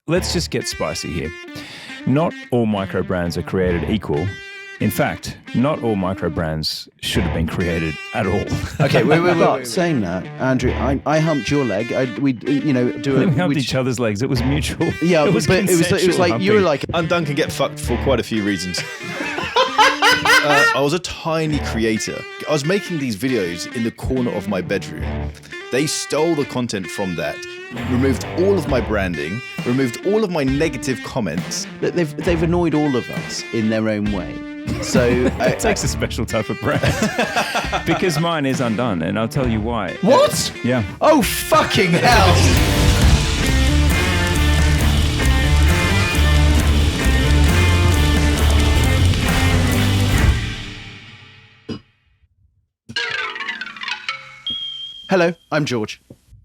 let's just get spicy here. Not all microbrands are created equal. In fact, not all microbrands should have been created at all. Okay, wait. Saying that, Andrew, I humped your leg. We humped each other's legs. It was mutual. Yeah, it was but it was like humping. you were like Undone can get fucked for quite a few reasons. I was a tiny creator. I was making these videos in the corner of my bedroom. They stole the content from that, removed all of my branding, removed all of my negative comments. they've annoyed all of us in their own way. So it takes a special type of brand. Because mine is Undone, and I'll tell you why. What? Yeah. Oh, fucking hell. Hello, I'm George.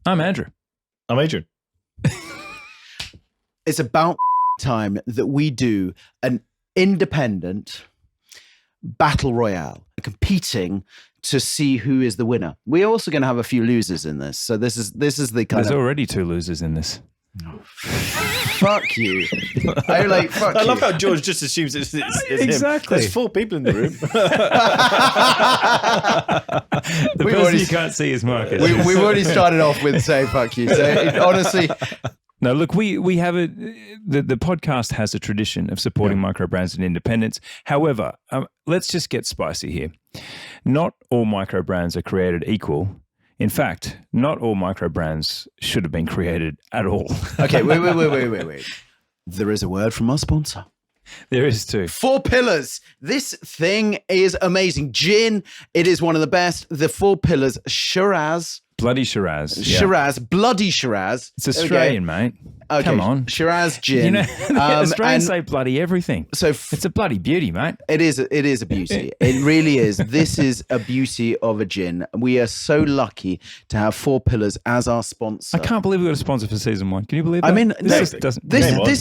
I'm Andrew. I'm Adrian. It's about time that we do an independent battle royale, competing to see who is the winner. We're also going to have a few losers in this. So this is the kind There's of... already 2 losers in this. Fuck you. I love how George just assumes it's exactly. him. There's 4 people in the room. The person you can't see is Marcus. We've already started off with saying fuck you. So honestly... No, look, we have the podcast has a tradition of supporting microbrands and independents. However, let's just get spicy here. Not all microbrands are created equal. In fact, not all microbrands should have been created at all. Okay, wait. There is a word from our sponsor. There is too. 4 Pillars. This thing is amazing. Gin, it is one of the best. The 4 Pillars, Shiraz. Bloody Shiraz. Yeah. Shiraz, bloody Shiraz. It's Australian, mate. Okay. Come on. Shiraz gin. You know, Australians say bloody everything. So it's a bloody beauty, mate. It is a beauty. It really is. This is a beauty of a gin. We are so lucky to have 4 Pillars as our sponsor. I can't believe we got a sponsor for season 1. Can you believe that? I mean, this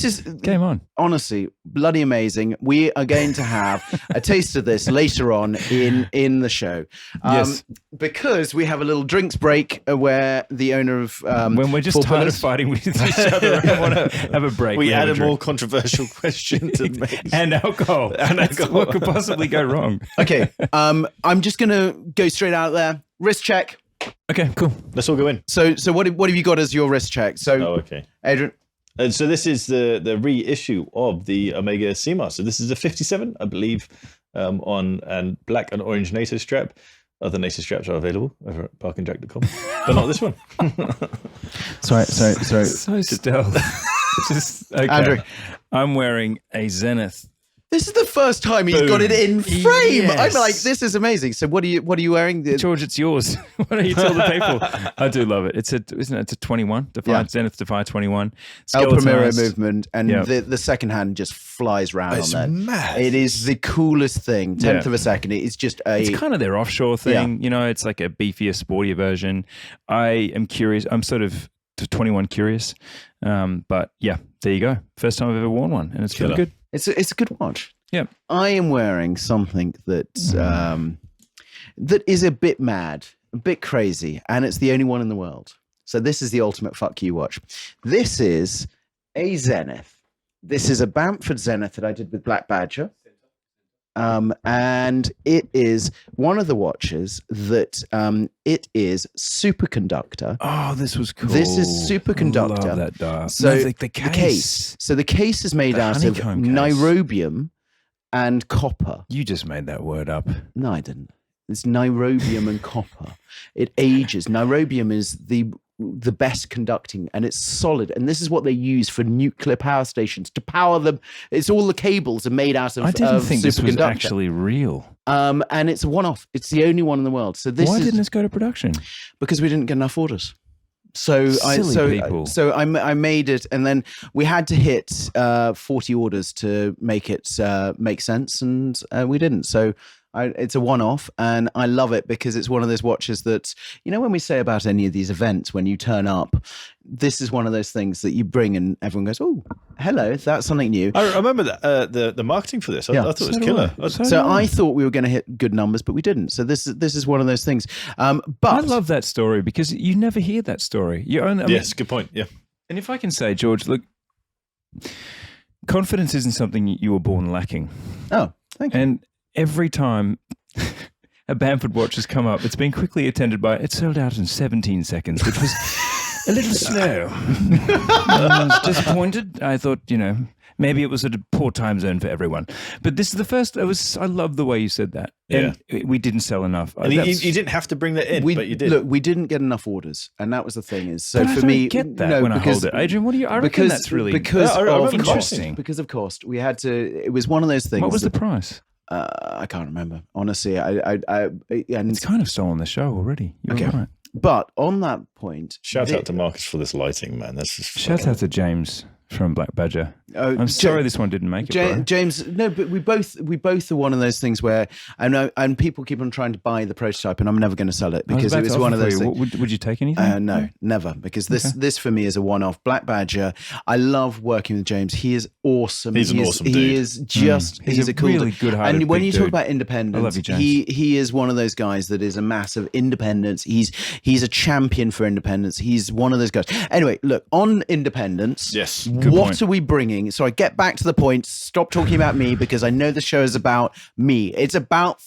is game on. Honestly, bloody amazing. We are going to have a taste of this later on in the show. Yes. Because we have a little drinks break where the owner of when we're just tired of fighting with each other, I want to have a break. We add a more controversial question to make. And alcohol. What could possibly go wrong? Okay. I'm just going to go straight out there. Wrist check. Okay, cool. Let's all go in. So what have you got as your wrist check? So, okay. Adrian. And so this is the reissue of the Omega Seamaster. This is a 57, I believe, on and black and orange NATO strap. Other NATO straps are available over at parkandjack.com, but not this one. Sorry. So stealth. Just okay. Andrew. I'm wearing a Zenith. This is the first time he's got it in frame. Yes. I'm like, this is amazing. So what are you wearing? George, it's yours. Why don't you tell the people? I do love it. It's a 21, Zenith Defy 21. El Primero Skeletonized. movement, and the second hand just flies round It's on that. mad. It is the coolest thing. Tenth of a second. It's just It's kind of their offshore thing. Yeah. You know, it's like a beefier, sportier version. I am curious. I'm sort of 21 curious. But yeah, there you go. First time I've ever worn one, and it's really good. It's a good watch. Yeah. I am wearing something that that is a bit mad, a bit crazy, and it's the only one in the world. So this is the ultimate fuck you watch. This is a Zenith. This is a Bamford Zenith that I did with Black Badger. And it is one of the watches that it is superconductor. Oh, this was cool. This is superconductor. Love that dial. So No, the case. So the case is made The out of honeycomb case. niobium and copper. You just made that word up. No, I didn't. It's niobium and copper. It ages. Niobium is the best conducting, and it's solid. And this is what they use for nuclear power stations to power them. It's all the cables are made out of. I didn't think this was superconductor. actually real. And it's a one-off. It's the only one in the world. So this Why is didn't this go to production? because we didn't get enough orders. So I made it, and then we had to hit 40 orders to make it make sense, and we didn't. So it's a one-off, and I love it because it's one of those watches that, you know, when we say about any of these events, when you turn up, this is one of those things that you bring and everyone goes, oh, hello, that's something new. I remember that the marketing for this. I thought it was killer. So I thought we were going to hit good numbers, but we didn't. So this is one of those things. But I love that story because you never hear that story. You only, Yes, good point. Yeah. And if I can say, George, look, confidence isn't something you were born lacking. Oh, thank you. And every time a Bamford watch has come up, it's been quickly attended by, it sold out in 17 seconds, which was a little slow. I was disappointed. I thought, maybe it was a poor time zone for everyone. But this is the first, I love the way you said that. And we didn't sell enough. And you didn't have to bring that in, but you did. Look, we didn't get enough orders. And that was the thing is, so but for me, I get that when I hold it. Adrian, what do you, I reckon that's really because interesting. Because of cost, we had to, it was one of those things. What was the price? I can't remember. Honestly, it's kind of stolen the show already. You're right. But on that point, shout out to Marcus for this lighting, man. That's just shout out to James from Black Badger. I'm sorry this one didn't make it, bro. James. No, but we both are one of those things where I know, and people keep on trying to buy the prototype, and I'm never going to sell it because it was one of those things. Would you take anything? No, never, because this for me is a one-off. Black Badger. I love working with James. He is awesome. He's an awesome dude. He is just. He's a cool really good-hearted. And when you dude. talk about independence, I love you, James. He is one of those guys that is a massive independence. He's a champion for independence. He's one of those guys. Anyway, look on independence. Yes. What are we bringing? So I get back to the point. Stop talking about me because I know the show is about me. It's about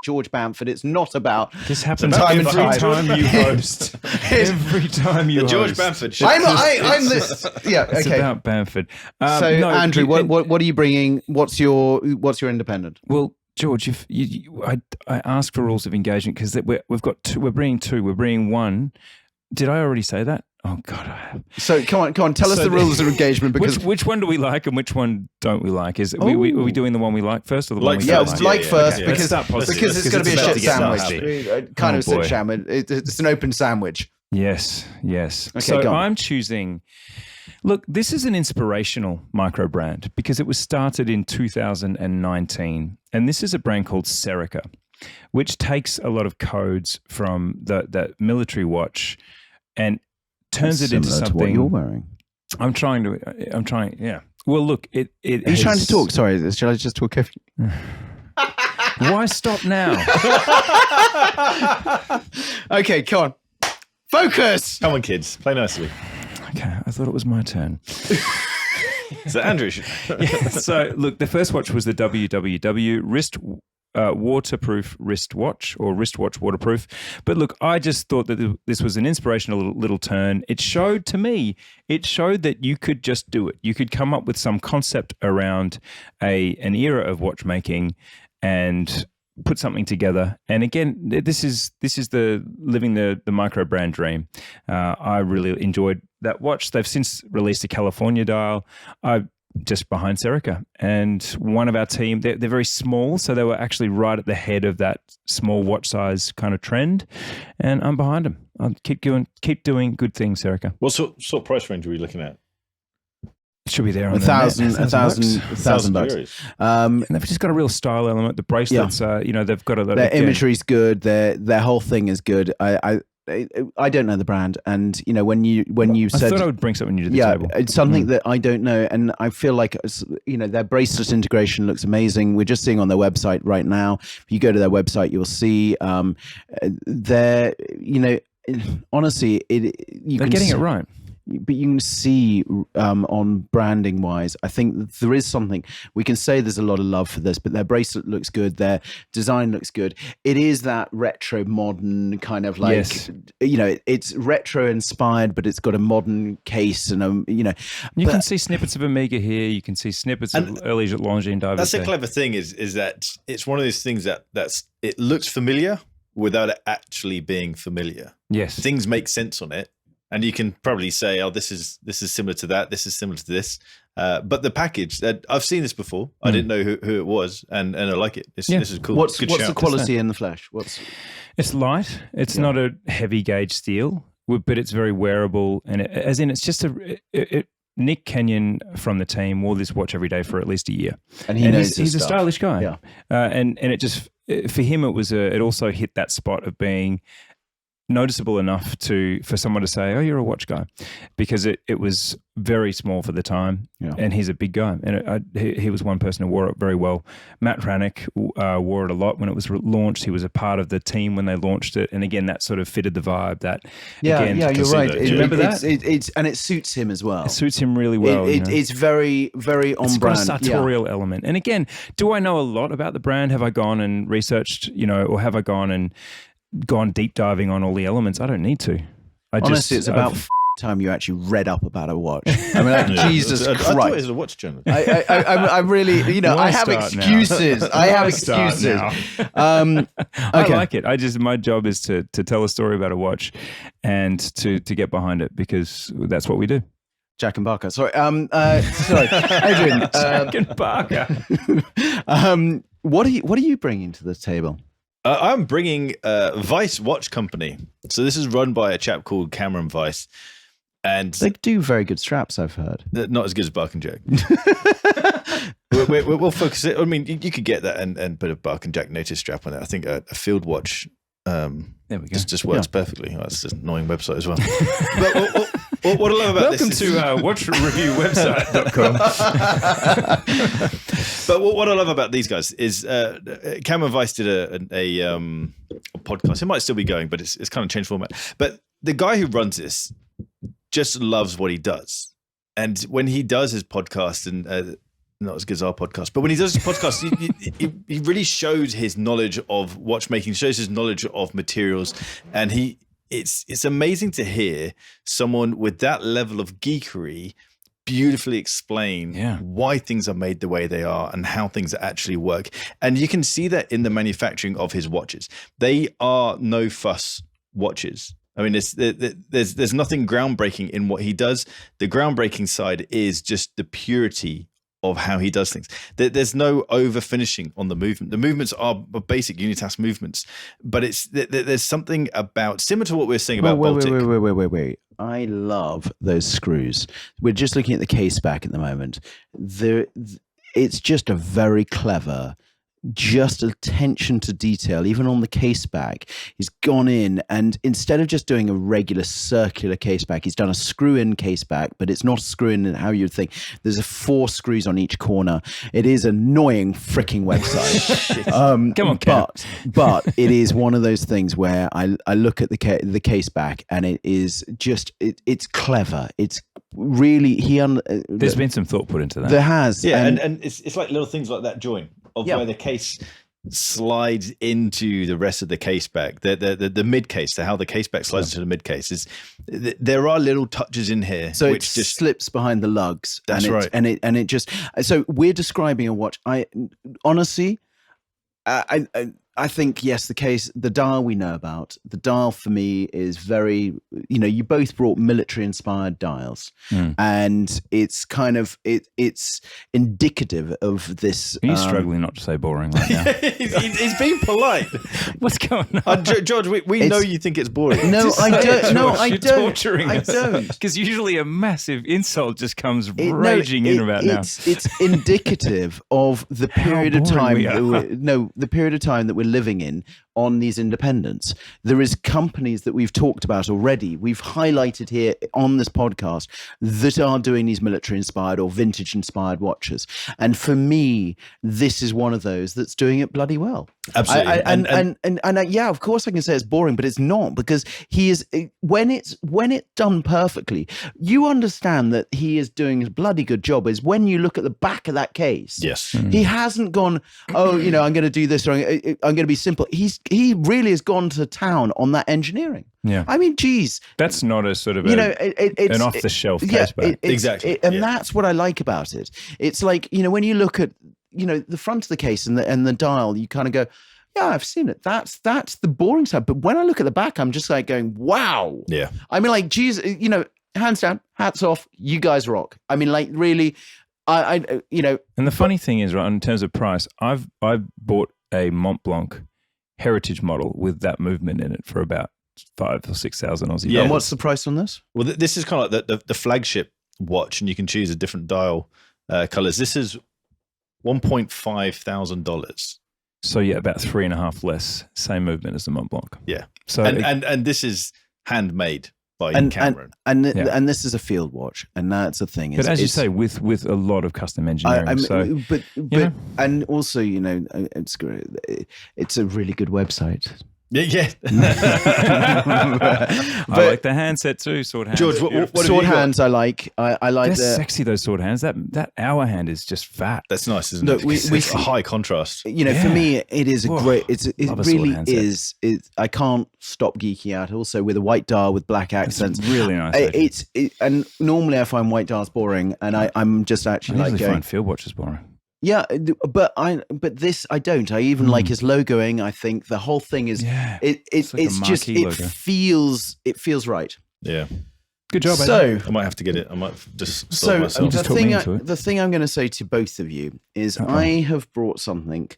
George Bamford. It's not about this happens every time you host. Every time you host. George Bamford. I'm this. Yeah. Okay. It's about Bamford. So Andrew, what are you bringing? What's your independent? Well, George, I asked for rules of engagement because we've got two. We're bringing two. We're bringing one. Did I already say that? Oh God, I have. So come on, tell us the rules of engagement. Because which one do we like and which one don't we like? Are we doing the one we like first or the one we don't like? First okay. because it's going to be a shit sandwich. Kind of shit sandwich. It's an open sandwich. Yes. Okay, so I'm choosing. Look, this is an inspirational micro brand because it was started in 2019, and this is a brand called Serico, which takes a lot of codes from that military watch and turns it into something. To what you're wearing. I'm trying. Yeah. Well, look, it. Are you trying to talk? Sorry, shall I just talk over? Why stop now? Okay, come on. Focus. Come on, kids. Play nicely. Okay, I thought it was my turn. So Andrew. So look, the first watch was the WWW waterproof wristwatch or wristwatch waterproof. But look, I just thought that this was an inspirational little turn. It showed that you could just do it. You could come up with some concept around an era of watchmaking and put something together. And again, this is the living the micro brand dream. I really enjoyed that watch. They've since released a California dial. Just behind Serico, and one of our team, they're very small, so they were actually right at the head of that small watch size kind of trend, and I'm behind them. I'll keep doing good things, Serico. What sort of price range are we looking at? It should be there on $1,000 bucks. And they've just got a real style element. The bracelets, they've got their imagery's good. Their whole thing is good. I don't know the brand, and when you said, I thought I would bring something new to the table. It's something that I don't know, and I feel like their bracelet integration looks amazing. We're just seeing on their website right now. If you go to their website, you'll see they're honestly they're getting it right. But you can see on branding wise, I think there is something we can say. There's a lot of love for this, but their bracelet looks good. Their design looks good. It is that retro modern kind of like, yes. It's retro inspired, but it's got a modern case and you can see snippets of Omega here. You can see snippets of early Longines divers. That's the clever thing is that it's one of those things it looks familiar without it actually being familiar. Yes. Things make sense on it. And you can probably say, "Oh, this is similar to that. This is similar to this." But the package, I've seen this before. I didn't know who it was, and I like it. This is cool. What's the quality in the flesh? It's light. It's not a heavy gauge steel, but it's very wearable, and it's just Nick Kenyon from the team wore this watch every day for at least a year, and he's a stylish guy. Yeah, and it just for him it also hit that spot of being noticeable enough for someone to say, "Oh, you're a watch guy," because it was very small for the time, and he's a big guy, and he was one person who wore it very well. Matt Rannick wore it a lot when it was launched. He was a part of the team when they launched it, and again, that sort of fitted the vibe. You're right. Do you remember that? And it suits him as well. It suits him really well. It's very, very on it's brand. It's got a sartorial element. And again, do I know a lot about the brand? Have I gone and researched, or have I gone deep diving on all the elements? I don't need to. Honestly, it's about time you actually read up about a watch. I mean, Jesus Christ! I thought it was a watch channel. I really, I have excuses. I have excuses. I like it. My job is to tell a story about a watch, and to get behind it, because that's what we do. Jack and Barker. Sorry, Adrian. Jack and Barker. What are you bringing to the table? I'm bringing Wiess Watch Company. So this is run by a chap called Cameron Wiess. And they do very good straps, I've heard. Not as good as Bark and Jack. We'll focus it. I mean, you could get that and put a Bark and Jack notice strap on it. I think a field watch there we go. Just works perfectly. Oh, that's just an annoying website as well. But what I love about Welcome this to watchreviewwebsite.com. But what I love about these guys is Cameron Wiess did a podcast. It might still be going, but it's kind of changed format. But the guy who runs this just loves what he does. And when he does his podcast, and not as good as our podcast, but when he does his podcast, he really shows his knowledge of watchmaking, shows his knowledge of materials. And it's amazing to hear someone with that level of geekery beautifully explain why things are made the way they are and how things actually work. And you can see that in the manufacturing of his watches. They are no fuss watches. I mean, there's nothing groundbreaking in what he does. The groundbreaking side is just the purity of how he does things. There's no over finishing on the movement. The movements are basic unitask movements, but there's something about, similar to what we were saying about Baltic. Wait. I love those screws. We're just looking at the case back at the moment. It's just a very clever, just attention to detail, even on the case back. He's gone in, and instead of just doing a regular circular case back, he's done a screw-in case back, but it's not a screw-in how you'd think. There's 4 screws on each corner. It is an annoying freaking website. Come on, Ken. But it is one of those things where I look at the case back, and it is just it's clever. It's really there's been some thought put into that. There has, and it's like little things like that joint of where the case slides into the rest of the case back, the mid case, how the case back slides into the mid case is. There are little touches in here, so which just slips behind the lugs. That's right, and it just. So we're describing a watch. Honestly, I think, yes, the dial we know about. The dial for me is very, you both brought military-inspired dials. And it's kind of, it's indicative of this. Are you struggling not to say boring right now? He's being polite. What's going on? George, we know you think it's boring. No, I don't. No, I You're don't. Torturing I us. don't. Because usually a massive insult just comes raging in about now. It's indicative of the period of time. The period of time that we're living in on these independents. There is companies that we've talked about already, we've highlighted here on this podcast, that are doing these military inspired or vintage inspired watches. And for me, this is one of those that's doing it bloody well. Absolutely. And yeah, of course I can say it's boring, but it's not, because he is, when it's done perfectly, you understand that he is doing a bloody good job. Is when you look at the back of that case. Yes. He hasn't gone, I'm going to do this, or I'm going to be simple. He really has gone to town on that engineering. Yeah. I mean, geez. That's not a sort of an off-the-shelf case back. Exactly. That's what I like about it. It's like, when you look at, the front of the case and the dial, you kind of go, yeah, I've seen it. That's the boring side. But when I look at the back, I'm just like going, wow. Yeah. I mean, like, geez, hands down, hats off. You guys rock. I mean, like, really, And the funny thing is, right, in terms of price, I've bought a Mont Blanc heritage model with that movement in it for about 5,000 or 6,000 Aussie. Yeah. And what's the price on this? Well, this is kind of like the flagship watch, and you can choose a different dial colors. This is $1,500. So yeah, about 3.5 less, same movement as the Mont Blanc. Yeah. So and this is handmade by Cameron. And this is a field watch, and that's the thing. But as you say, with a lot of custom engineering. And also, it's great. It's a really good website. Yeah. I like the handset too, sword hands. George, what sword hands I like. I like They're sexy, those sword hands. That hour hand is just fat. That's nice, isn't it? It's a high contrast. For me, it is a great. It really is. I can't stop geeking out. Also, with a white dial with black accents, it's really nice. And normally I find white dials boring, and I'm just actually I find field watches boring. Yeah, but this I don't. I even like his logoing. I think the whole thing is it feels right. Yeah. Good job. So I might have to get it. I might just the thing I'm going to say to both of you is I have brought something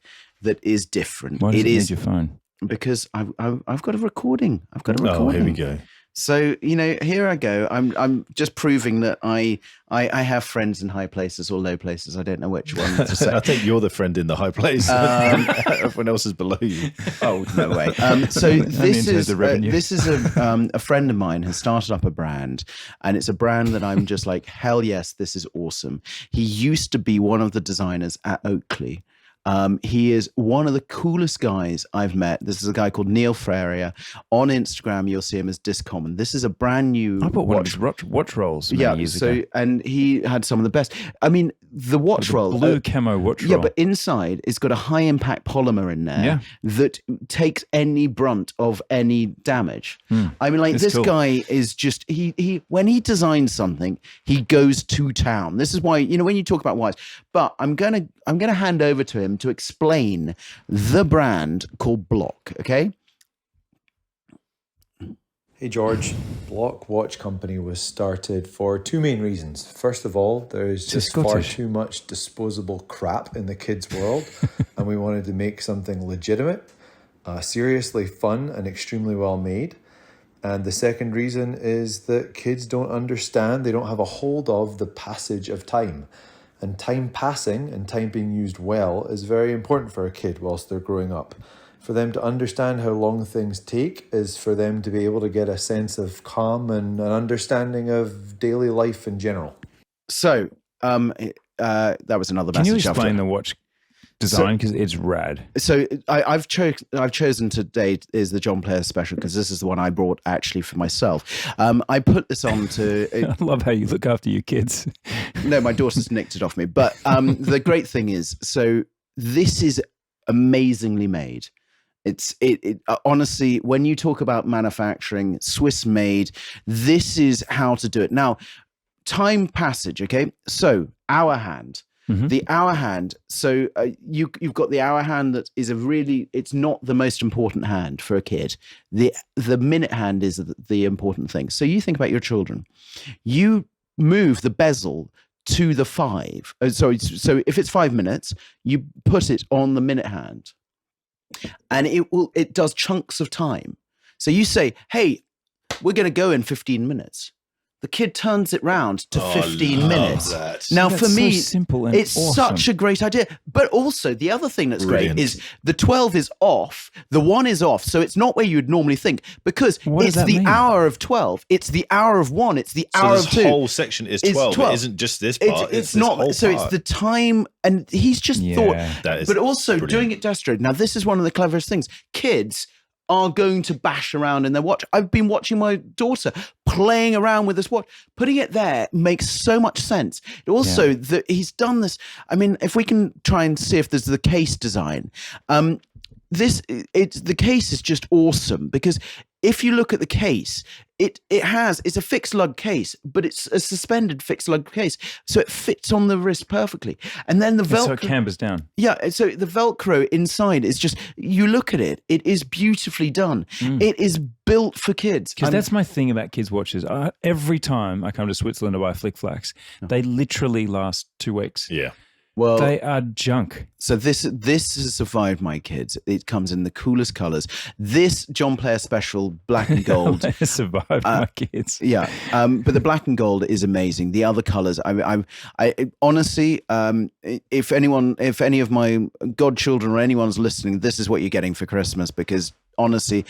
that is different. Why does it need your phone? Because I've got a recording. Oh, here we go. So, here I go. I'm just proving that I have friends in high places or low places. I don't know which one to say. I think you're the friend in the high place. Everyone else is below you. Oh, no way. So this is a friend of mine has started up a brand, and it's a brand that I'm just like, hell yes, this is awesome. He used to be one of the designers at Oakley. He is one of the coolest guys I've met. This is a guy called Neil Freria. On Instagram, you'll see him as Discommon. This is a brand new I bought one of his watch rolls years ago. And he had some of the best. I mean, the watch roll. Blue camo watch roll. Yeah, but inside, it's got a high-impact polymer in there that takes any brunt of any damage. I mean, this guy is just, he when he designs something, he goes to town. This is why, when you talk about Wiess, but I'm gonna hand over to him to explain the brand called Block, okay? Hey George, Block Watch Company was started for two main reasons. First of all, there's just far too much disposable crap in the kids' world, and we wanted to make something legitimate, seriously fun, and extremely well made. And the second reason is that kids don't understand, they don't have a hold of the passage of time. And time passing and time being used well is very important for a kid whilst they're growing up. For them to understand how long things take is for them to be able to get a sense of calm and an understanding of daily life in general. So, that was another message. Can you explain the watch design, because it's rad? So I've chosen today is the John Player special because this is the one I brought actually for myself. I put this on to. I love how you look after your kids. No, my daughter's nicked it off me. But the great thing is, so this is amazingly made. It honestly, when you talk about manufacturing, Swiss made, this is how to do it. Now, time passage, okay? So hour hand. The hour hand. So you've got the hour hand that is it's not the most important hand for a kid. The minute hand is the important thing. So you think about your children. You move the bezel to the 5. So if it's 5 minutes, you put it on the minute hand. And it does chunks of time. So you say, hey, we're going to go in 15 minutes. The kid turns it round to 15 minutes. That. Now, for me, simple and it's awesome. such a great idea. But also, the other thing that's great is the 12 is off, the 1 is off. So it's not where you would normally think, because it's the hour of 12, it's the hour of 1, it's the hour of 2. So this whole section is 12. It isn't just this part. It's not. So it's the time, and he's just thought. That is but also brilliant. Doing it demonstrated. Now, this is one of the cleverest things. Kids are going to bash around in their watch. I've been watching my daughter playing around with this watch. Putting it there makes so much sense. Also, that he's done this. I mean, if we can try and see if there's the case design. The case is just awesome, because if you look at the case, it's a fixed lug case, but it's a suspended fixed lug case, so it fits on the wrist perfectly. And then the Velcro, so it cambers down. Yeah, so the Velcro inside is just, you look at it, it is beautifully done. It is built for kids. Because that's my thing about kids' watches. Every time I come to Switzerland to buy Flick Flacks, they literally last 2 weeks. Yeah. Well, they are junk. So this has survived my kids. It comes in the coolest colors. This John Player Special black and gold survived my kids. Yeah, but the black and gold is amazing. The other colors, I honestly, if any of my godchildren or anyone's listening, this is what you're getting for Christmas, because honestly,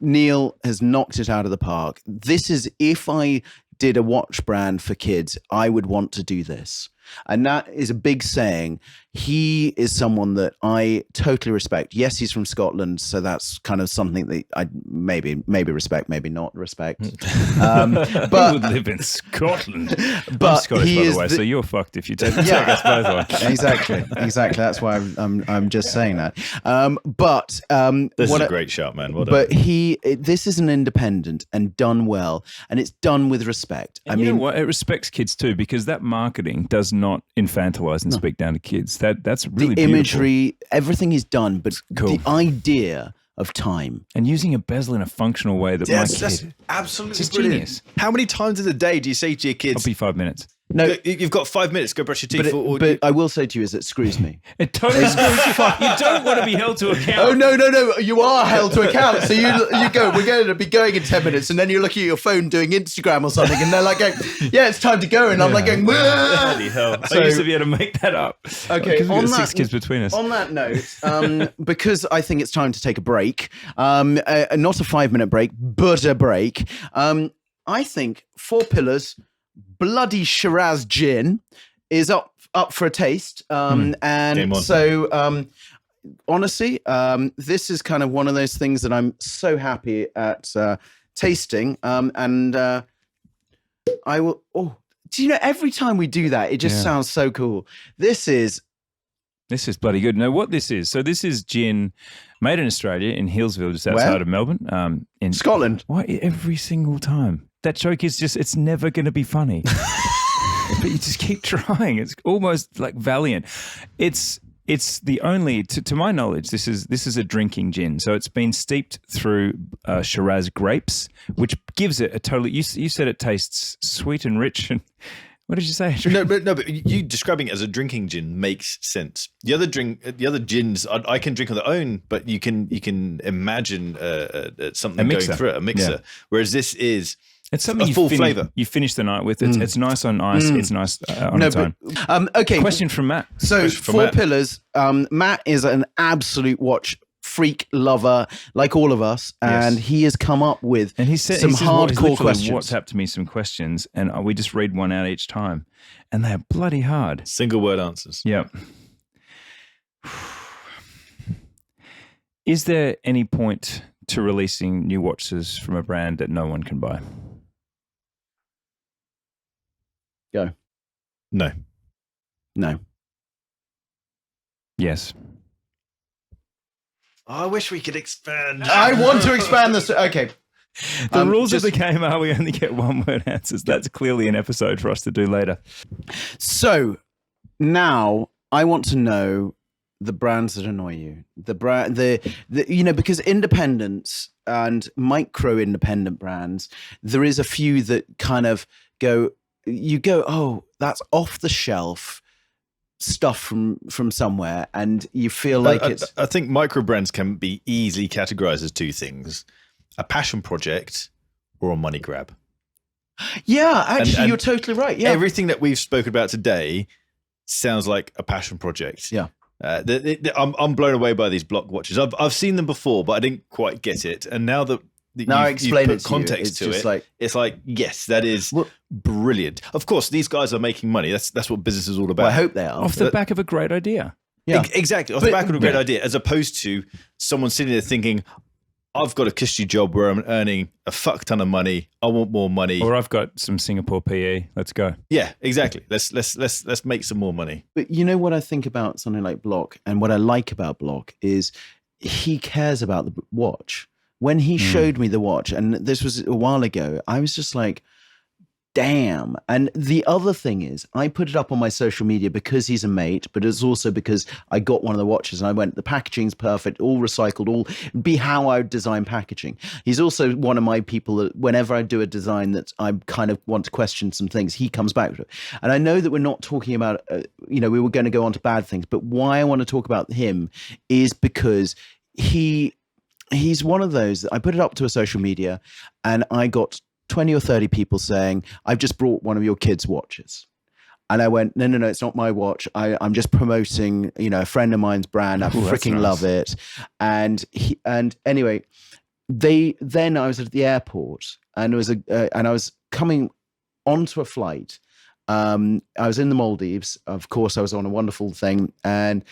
Neil has knocked it out of the park. This is, if I did a watch brand for kids, I would want to do this. And that is a big saying. He is someone that I totally respect. Yes, he's from Scotland, so that's kind of something that I maybe respect, maybe not respect. But who would live in Scotland? But I'm Scottish, by the way, so you're fucked if you take us both on. Exactly. That's why I'm just saying that. This is a great shout, man. Well done. But this is an independent and done well, and it's done with respect. And you know what? It respects kids too, because that marketing does not infantilize and speak down to kids. That's really the imagery, everything is done, but cool. The idea of time and using a bezel in a functional way that my kid, that's absolutely it's brilliant. Genius. How many times in a day do you say to your kids, "I'll be 5 minutes"? No, you've got 5 minutes. Go brush your teeth. But I will say to you, is it screws me. It totally screws you. You don't want to be held to account. Oh no! You are held to account. So you go. We're going to be going in 10 minutes, and then you're looking at your phone doing Instagram or something, and they're like, going, "Yeah, it's time to go," and I'm like, going, "Bloody hell!" I used to be able to make that up. Okay, because we've got 6 kids between us. On that note, because I think it's time to take a break, not a 5-minute break, but a break. I think 4 Pillars bloody Shiraz gin is up for a taste. And so honestly, this is kind of one of those things that I'm so happy at tasting. And I will, do you know, every time we do that, it just sounds so cool. This is bloody good. Now, what this is, so this is gin made in Australia, in Hillsville, just outside of Melbourne. In Scotland. Why, every single time? That joke is just, it's never going to be funny. But you just keep trying. It's almost like Valiant. It's the only, to my knowledge, this is a drinking gin. So it's been steeped through Shiraz grapes, which gives it a totally, you said it tastes sweet and rich. And what did you say? No, but you describing it as a drinking gin makes sense. The other gins I can drink on their own, but you can imagine something going through it, a mixer. Yeah. Whereas this is, it's something full flavor. You finish the night with. It's nice on ice. It's nice on its own. Okay. Question from Matt. So 4 Pillars. Matt is an absolute watch freak lover, like all of us, and he has come up with some hardcore questions. WhatsApp to me some questions, and we just read one out each time, and they are bloody hard. Single word answers. Yep. Is there any point to releasing new watches from a brand that no one can buy? Go. No. Yes. I wish we could expand. I want to expand this. Okay. The rules of the game are we only get 1-word answers. That's clearly an episode for us to do later. So now I want to know the brands that annoy you. Because independents and micro independent brands, there is a few that kind of go, oh, that's off the shelf stuff from somewhere, and you feel like it's. I think Microbrands can be easily categorized as 2 things: a passion project or a money grab. Yeah, actually, and you're totally right. Yeah, everything that we've spoken about today sounds like a passion project. Yeah. I'm blown away by these block watches. I've seen them before, but I didn't quite get it. And now that you've put context to it, it's like, yes, that is brilliant. Of course, these guys are making money. That's what business is all about. Well, I hope they are. Off the back of a great idea. Yeah, exactly. Off the back of a great idea, as opposed to someone sitting there thinking, I've got a cushy job where I'm earning a fuck ton of money. I want more money. Or I've got some Singapore PE. Let's go. Yeah, exactly. Let's make some more money. But you know what I think about something like Block, and what I like about Block is he cares about the watch. When he showed me the watch, and this was a while ago, I was just like, damn. And the other thing is, I put it up on my social media because he's a mate, but it's also because I got one of the watches and I went, the packaging's perfect, all recycled, all be how I would design packaging. He's also one of my people that whenever I do a design that I kind of want to question some things, he comes back to it. And I know that we're not talking about, we were going to go on to bad things, but why I want to talk about him is because he's one of those that I put it up to a social media and I got 20 or 30 people saying, I've just brought one of your kids' watches. And I went, no, it's not my watch. I'm just promoting, a friend of mine's brand. I freaking love it. And anyway, then I was at the airport and I was coming onto a flight. I was in the Maldives. Of course, I was on a wonderful thing. And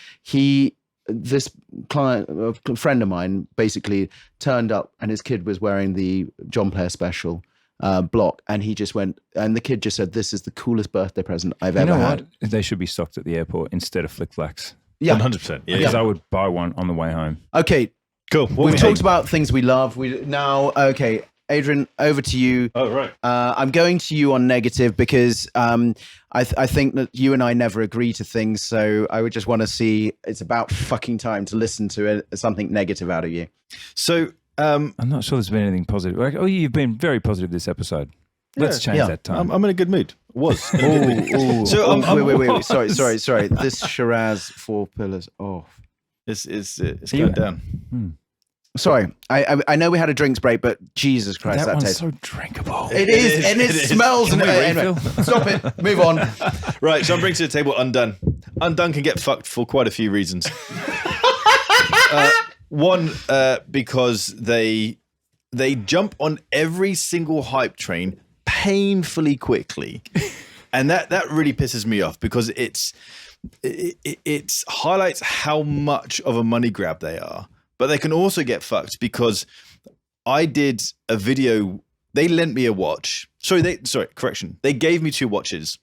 this client, a friend of mine, basically turned up and his kid was wearing the John Player Special block, and he just went, and the kid just said, "This is the coolest birthday present I've ever had." They should be stocked at the airport instead of Flick Flacks. Yeah, 100%. Yeah, because I would buy one on the way home. Okay, cool. We've talked about things we love. Okay, Adrian, over to you. Oh, right. I'm going to you on negative because I think that you and I never agree to things. So I would just want to see, it's about fucking time to listen to something negative out of you. So I'm not sure there's been anything positive. You've been very positive this episode. Let's change that time. I'm in a good mood. Was. Wait. Sorry. This Shiraz 4 pillars. Oh, it's going down. Sorry, I know we had a drinks break, but Jesus Christ, that one's tastes so drinkable. It is, and it smells. Anyway, stop it. Move on. Right, so I'm bringing to the table Undone. Undone can get fucked for quite a few reasons. One, because they jump on every single hype train painfully quickly, and that really pisses me off because it highlights how much of a money grab they are. But they can also get fucked because I did a video. They lent me a watch. Correction. They gave me 2 watches.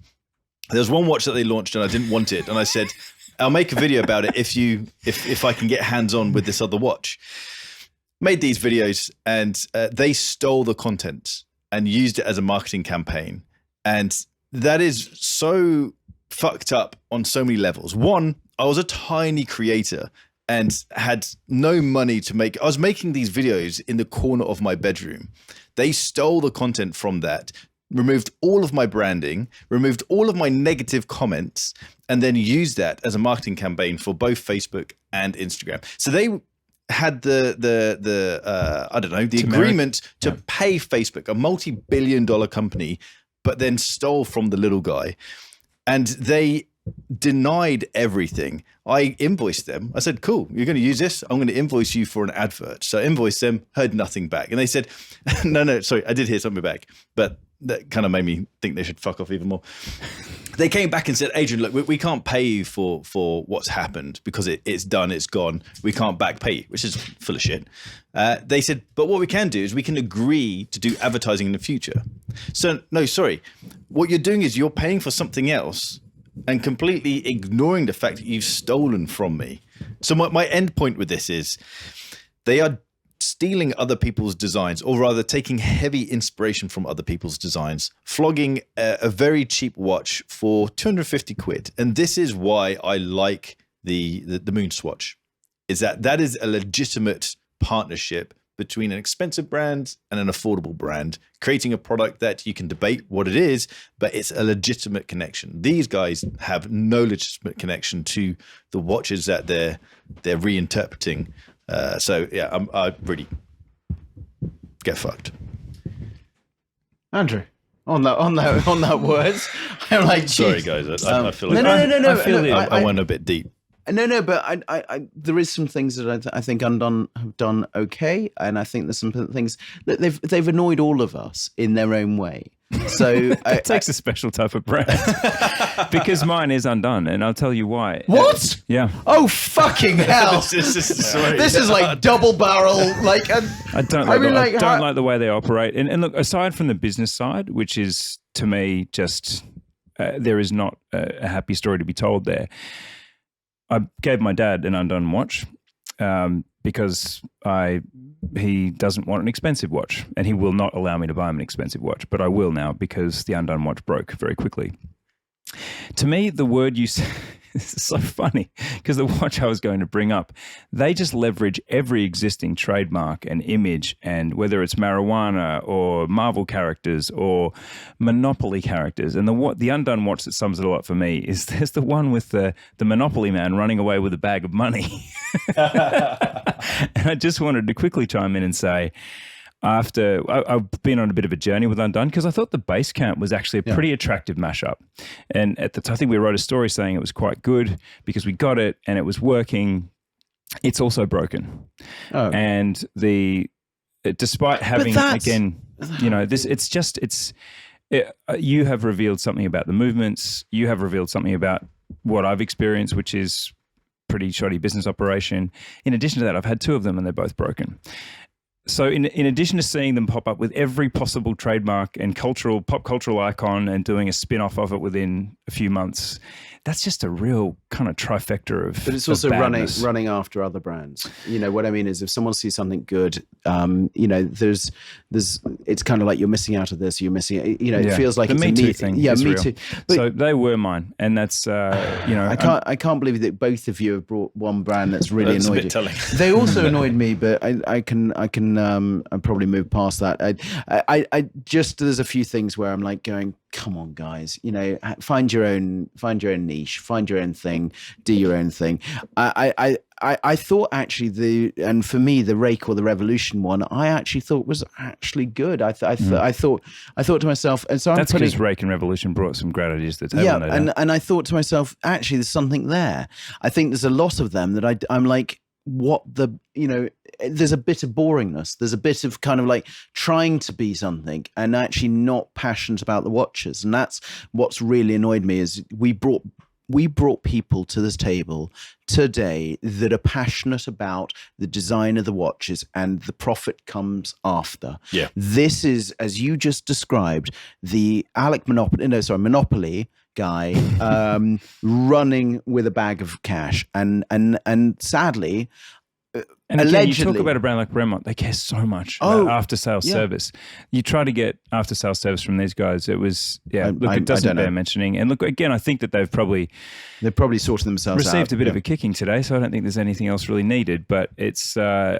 There was one watch that they launched and I didn't want it, and I said, I'll make a video about it if I can get hands on with this other watch. Made these videos and they stole the content and used it as a marketing campaign. And that is so fucked up on so many levels. One, I was a tiny creator and had no money to make. I was making these videos in the corner of my bedroom. They stole the content from that, removed all of my branding, removed all of my negative comments, and then used that as a marketing campaign for both Facebook and Instagram. So they had the agreement to pay Facebook, a multi-billion-dollar company, but then stole from the little guy. And they denied everything. I invoiced them. I said, cool, you're going to use this? I'm going to invoice you for an advert. So I invoiced them, heard nothing back. And they said, no, sorry, I did hear something back. But that kind of made me think they should fuck off even more. They came back and said, Adrian, look, we can't pay you for what's happened because it's done, it's gone. We can't back pay you, which is full of shit. They said, but what we can do is we can agree to do advertising in the future. So, no, sorry. What you're doing is you're paying for something else and completely ignoring the fact that you've stolen from me. So my end point with this is they are stealing other people's designs, or rather taking heavy inspiration from other people's designs, flogging a very cheap watch for 250 quid. And this is why I like the Moon Swatch, is that is a legitimate partnership between an expensive brand and an affordable brand, creating a product that you can debate what it is, but it's a legitimate connection. These guys have no legitimate connection to the watches that they're reinterpreting. So yeah, I really get fucked. Andrew, on that words, I'm like, sorry guys, I feel like I went a bit deep. No, but I there is some things that I think Undone have done okay, and I think there's some things that they've annoyed all of us in their own way. So it takes a special type of brand because mine is Undone, and I'll tell you why. What? Yeah. Oh fucking hell! This is like double barrel. Like I don't like the way they operate. And look, aside from the business side, which is to me just there is not a happy story to be told there. I gave my dad an Undone watch because he doesn't want an expensive watch, and he will not allow me to buy him an expensive watch, but I will now because the Undone watch broke very quickly. To me, the word you said, this is so funny because the watch I was going to bring up, they just leverage every existing trademark and image, and whether it's marijuana or Marvel characters or Monopoly characters. And the Undone watch that sums it all up for me is there's the one with the Monopoly man running away with a bag of money. And I just wanted to quickly chime in and say, after I've been on a bit of a journey with Undone, because I thought the base camp was actually a pretty attractive mashup. And at the time, I think we wrote a story saying it was quite good because we got it and it was working. It's also broken. Oh. And despite having, again, you know, you have revealed something about the movements. You have revealed something about what I've experienced, which is pretty shoddy business operation. In addition to that, I've had 2 of them and they're both broken. So in addition to seeing them pop up with every possible trademark and pop cultural icon and doing a spin-off of it within a few months, that's just a real kind of trifecta of. But it's also running after other brands. You know what I mean is if someone sees something good, you know, there's it's kind of like you're missing out of this. You're missing. You know, it feels like the it's Me Too thing. Yeah, Me real. Too. But, so they were mine, and that's you know. I can't believe that both of you have brought one brand that's really that's annoyed a bit telling. They also annoyed me, but I can probably move past that. I just there's a few things where I'm like going, come on, guys, you know, find your own niche, find your own thing, do your own thing. I thought actually and for me the Rake or the Revolution one, I actually thought was actually good. I thought to myself, and so that's because Rake and Revolution brought some great ideas to the table. Yeah, and I thought to myself, actually, there's something there. I think there's a lot of them that I'm like, there's a bit of boringness. There's a bit of kind of like trying to be something and actually not passionate about the watches. And that's what's really annoyed me is we brought people to this table today that are passionate about the design of the watches and the profit comes after. Yeah. This is, as you just described, the Monopoly guy running with a bag of cash and sadly and again, you talk about a brand like Bremont, they care so much about after-sales service. You try to get after-sales service from these guys. It was, it doesn't bear mentioning. And look, again, I think that they've probably sorted themselves out. Received a bit of a kicking today, so I don't think there's anything else really needed. But it is telling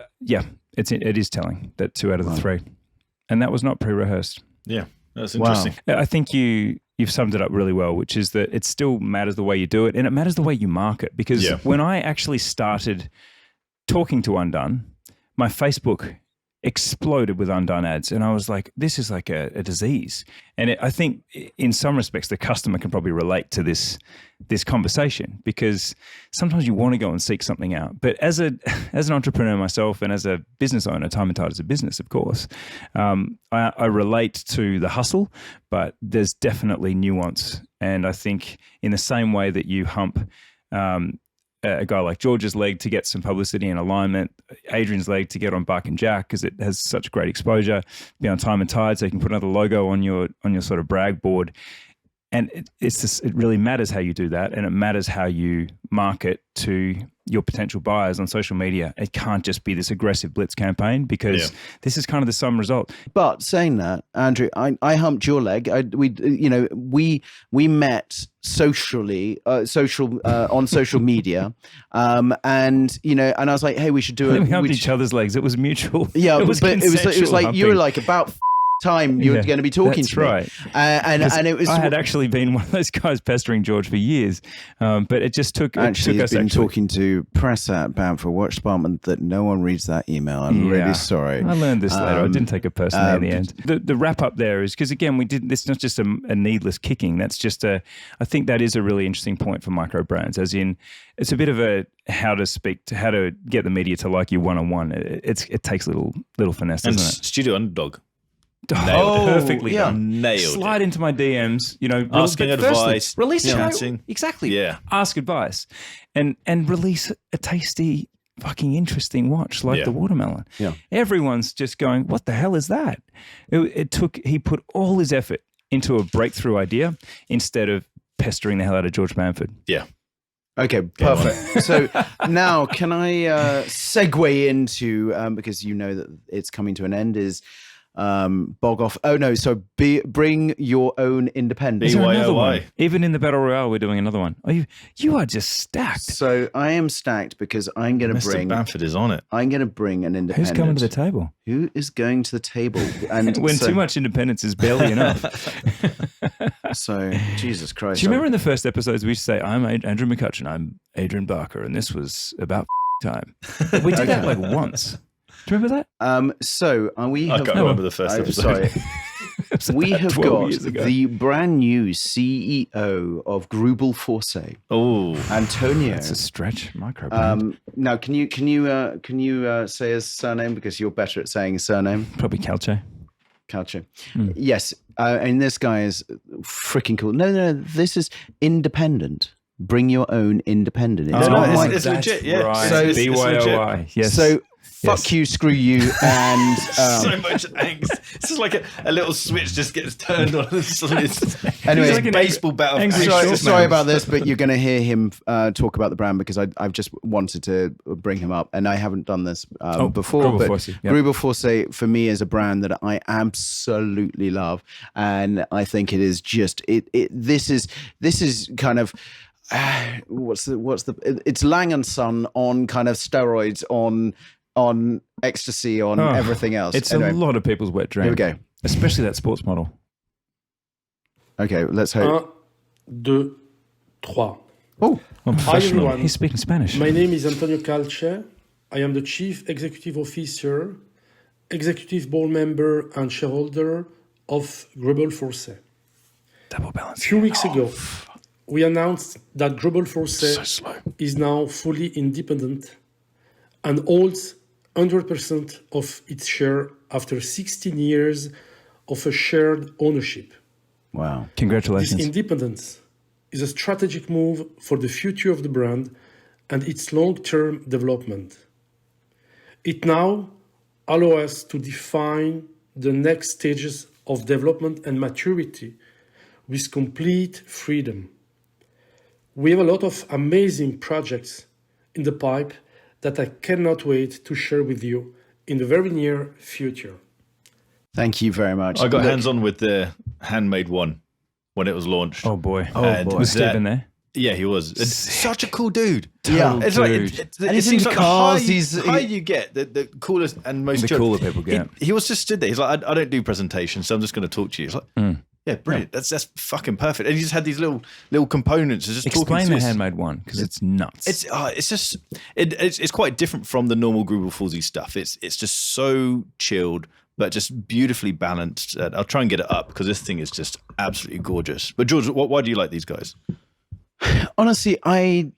that 2 out of the 3. And that was not pre-rehearsed. Yeah, that's interesting. Wow. I think you've summed it up really well, which is that it still matters the way you do it, and it matters the way you market. Because when I actually started talking to Undone, my Facebook exploded with Undone ads, and I was like, this is like a disease. And I think in some respects the customer can probably relate to this conversation, because sometimes you want to go and seek something out. But as an entrepreneur myself and as a business owner, Time and Tide is a business, of course, I relate to the hustle, but there's definitely nuance. And I think in the same way that you hump a guy like George's leg to get some publicity and alignment, Adrian's leg to get on Buck and Jack because it has such great exposure, be on Time and Tide so you can put another logo on your sort of brag board. And it really matters how you do that, and it matters how you market to your potential buyers on social media. It can't just be this aggressive blitz campaign, because this is kind of the sum result. But saying that, Andrew, I humped your leg. We met socially, on social media, and I was like, hey, we should do it. We humped each other's legs. It was mutual. Yeah, it was like humping. You were like about time you were going to be talking to me. Right. And it was. I had actually been one of those guys pestering George for years, but it just took. Actually, he's been talking to press at Bound for Watch Department that no one reads that email. I'm really sorry. I learned this later. I didn't take it personally in the end. The wrap up there is because again, we did. It's not just a needless kicking. That's just I think that is a really interesting point for Microbrands. As in, it's a bit of a how to get the media to like you one-on-one. It takes little finesse, doesn't it? Studio Underdog. Perfectly done. Nailed Slide into my DMs, asking advice, release chatting. Exactly. Yeah. Ask advice and release a tasty, fucking interesting watch like the watermelon. Yeah. Everyone's just going, what the hell is that? He put all his effort into a breakthrough idea instead of pestering the hell out of George Bamford. Yeah. Okay, perfect. So now can I segue into, because you know that it's coming to an end, is bog off. Oh no, so bring your own independence. Is there another one? Even in the Battle Royale, we're doing another one. You are just stacked. So I am stacked because I'm going to bring... Mr. Bamford is on it. I'm going to bring an independent. Who's coming to the table? Who is going to the table? And when too much independence is barely enough. So, Jesus Christ. Do you remember in the first episodes we used to say, I'm Andrew McCutcheon, I'm Adrian Barker, and this was about time. We did that like once. Do you remember that? So we I have... can't remember the first episode. Sorry. We have got the brand new CEO of Grubel Force. Oh, Antonio. That's a stretch. Microbrand. Now, can you say his surname, because you're better at saying his surname? Probably Calce. Yes, and this guy is freaking cool. No, this is independent. Bring your own independent. It's legit. Yeah. Right. So BYOI. Yes. So. Fuck you, screw you, and so much angst. This is like a little switch just gets turned on. Anyway, like a baseball battle. Sorry about this, but you're going to hear him talk about the brand, because I've just wanted to bring him up, and I haven't done this before. Grubel Force, yep. Grubel Force for me is a brand that I absolutely love, and I think it is just This is kind of. It's Lang and Son on kind of steroids on ecstasy, on everything else. It's a lot of people's wet dream. Here we go. Especially that sports model. Okay, let's hope. 1, 2, 3. Oh, Hi everyone. He's speaking Spanish. My name is Antonio Calce. I am the Chief Executive Officer, Executive Board Member and Shareholder of Grubel Force. Double balance. A few weeks ago, we announced that Grubel Force is now fully independent and holds 100% of its share after 16 years of a shared ownership. Wow. Congratulations. This independence is a strategic move for the future of the brand and its long-term development. It now allows us to define the next stages of development and maturity with complete freedom. We have a lot of amazing projects in the pipe that I cannot wait to share with you in the very near future. Thank you very much. I got hands-on with the handmade one when it was launched. Oh boy. Was Stephen there? Yeah, he was. It's such a cool dude. Yeah. It's like, it he's seems in like cars. the higher you get, the coolest and most The cooler people get. He was just stood there. He's like, I don't do presentations, so I'm just going to talk to you. He's like, yeah, brilliant. Yeah. That's fucking perfect. And he just had these little components. Just explain the handmade one, because it's nuts. It's just it's quite different from the normal Grubel Force stuff. It's just so chilled, but just beautifully balanced. I'll try and get it up because this thing is just absolutely gorgeous. But George, why do you like these guys? Honestly, I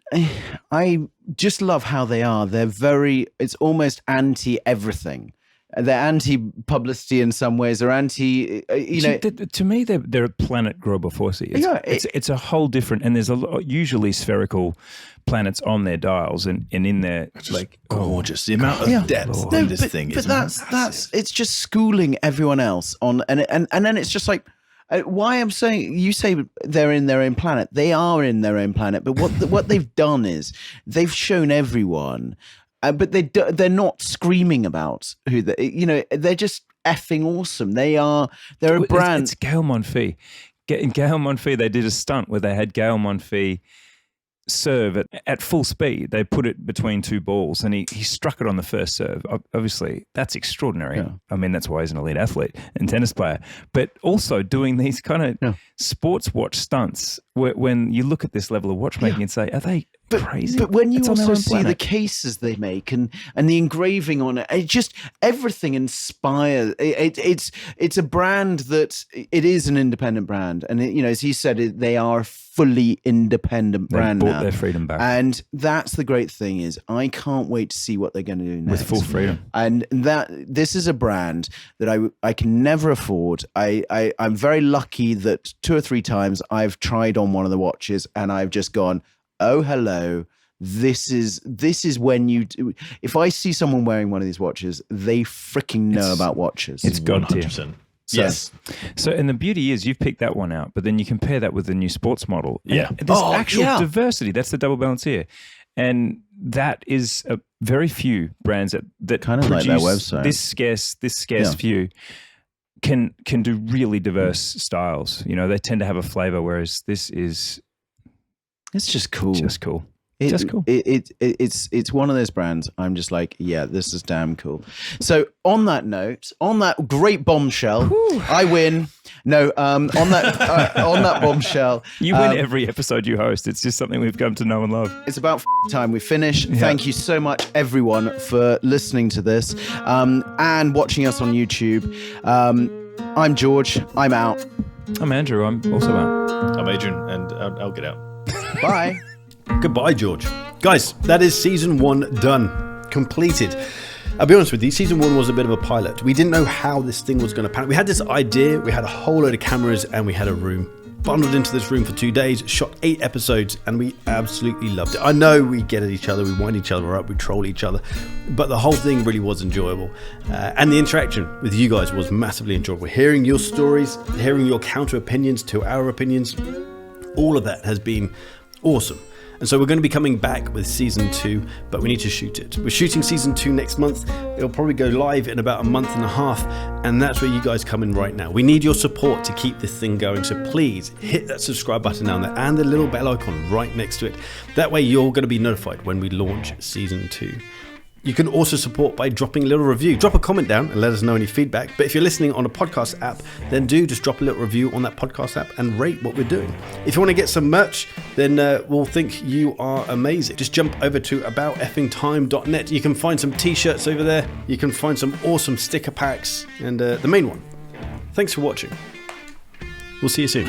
just love how they are. It's almost anti everything. They're anti-publicity in some ways. They're anti, to me, they're a planet Grubel Force. It's a whole different, and there's usually spherical planets on their dials and in their like gorgeous. The amount of depth in this thing is that's it's just schooling everyone else on, and then it's just like. Why I'm saying, you say they're in their own planet. They are in their own planet, but what they've done is they've shown everyone, but they're not screaming about who they're just effing awesome. They're a brand. It's Gael Monfils. In Gael Monfils, they did a stunt where they had Gael Monfils serve at full speed. They put it between two balls and he struck it on the first serve. Obviously, that's extraordinary. Yeah. I mean, that's why he's an elite athlete and tennis player. But also doing these kind of sports watch stunts when you look at this level of watchmaking and say, are they crazy? But when you also see the cases they make and the engraving on it just everything inspires. It's a brand that it is an independent brand, and as he said, they are a fully independent brand now. Their freedom back, and that's the great thing is I can't wait to see what they're going to do next with full freedom. And that this is a brand that I can never afford. I'm very lucky that 2 or 3 times I've tried on one of the watches and I've just gone, oh, hello. This is when if I see someone wearing one of these watches, they freaking know about watches. It's God tier. So. Yes. So, and the beauty is you've picked that one out, but then you compare that with the new sports model. Yeah. And there's actual diversity. That's the double balance here. And that is a very few brands that kind of like their website. This scarce few can do really diverse styles. You know, they tend to have a flavor, whereas this is... It's just cool. Just cool. It's one of those brands. I'm just like, yeah, this is damn cool. So on that note, on that great bombshell, I win. No, on that bombshell, you win every episode you host. It's just something we've come to know and love. It's about time we finish. Yeah. Thank you so much, everyone, for listening to this and watching us on YouTube. I'm George. I'm out. I'm Andrew. I'm also out. I'm Adrian, and I'll get out. Bye. Goodbye, George. Guys, that is season 1 done. Completed. I'll be honest with you, season 1 was a bit of a pilot. We didn't know how this thing was going to pan out. We had this idea, we had a whole load of cameras, and we had a room. Bundled into this room for 2 days, shot 8 episodes, and we absolutely loved it. I know we get at each other, we wind each other up, we troll each other, but the whole thing really was enjoyable. And the interaction with you guys was massively enjoyable. Hearing your stories, hearing your counter opinions to our opinions, all of that has been awesome. And so we're going to be coming back with season 2, but we need to shoot it. We're shooting season 2 next month. It'll probably go live in about a month and a half, and that's where you guys come in right now. We need your support to keep this thing going, so please hit that subscribe button down there and the little bell icon right next to it. That way you're going to be notified when we launch season 2. You can also support by dropping a little review. Drop a comment down and let us know any feedback. But if you're listening on a podcast app, then do just drop a little review on that podcast app and rate what we're doing. If you want to get some merch, then we'll think you are amazing. Just jump over to abouteffingtime.net. You can find some t-shirts over there. You can find some awesome sticker packs and the main one. Thanks for watching. We'll see you soon.